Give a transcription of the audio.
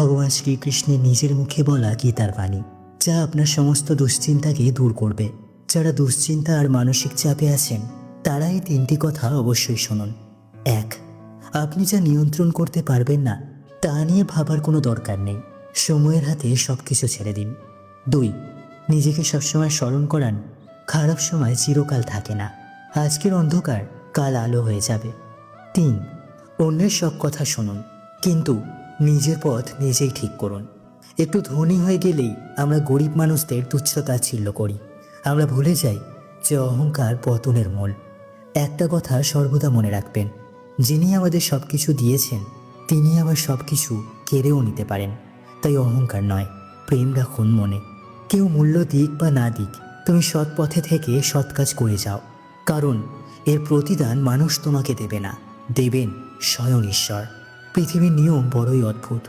ভগবান শ্রীকৃষ্ণের নিজের মুখে বলা গীতার বাণী, যা আপনার সমস্ত দুশ্চিন্তাকে দূর করবে। যারা দুশ্চিন্তা আর মানসিক চাপে আছেন তারা এই 3টি কথা অবশ্যই শুনুন। 1. আপনি যা নিয়ন্ত্রণ করতে পারবেন না তা নিয়ে ভাবার কোনো দরকার নেই, সময়ের হাতে সব কিছু ছেড়ে দিন। 2. নিজেকে সবসময় স্মরণ করান, খারাপ সময় চিরকাল থাকে না, আজকের অন্ধকার কাল আলো হয়ে যাবে। 3. অন্যের সব কথা শুনুন, কিন্তু নিজের পথ নিজেই ঠিক করুন। একটু ধনী হয়ে গেলেই আমরা গরিব মানুষদের তুচ্ছতাচ্ছিল্য করি। আমরা ভুলে যাই যে অহংকার পতনের মূল। একটা কথা সর্বদা মনে রাখবেন, যিনি আমাদের সব কিছু দিয়েছেন তিনি আবার সব কিছু কেড়েও নিতে পারেন। তাই অহংকার নয়, প্রেম রাখুন মনে। কেউ মূল্য দিক বা না দিক, তুমি সৎ পথে থেকে সৎ কাজ করে যাও, কারণ এর প্রতিদান মানুষ তোমাকে দেবে না, দেবেন স্বয়ং ঈশ্বর। পৃথিবীর নিয়ম বড়ই অদ্ভুত।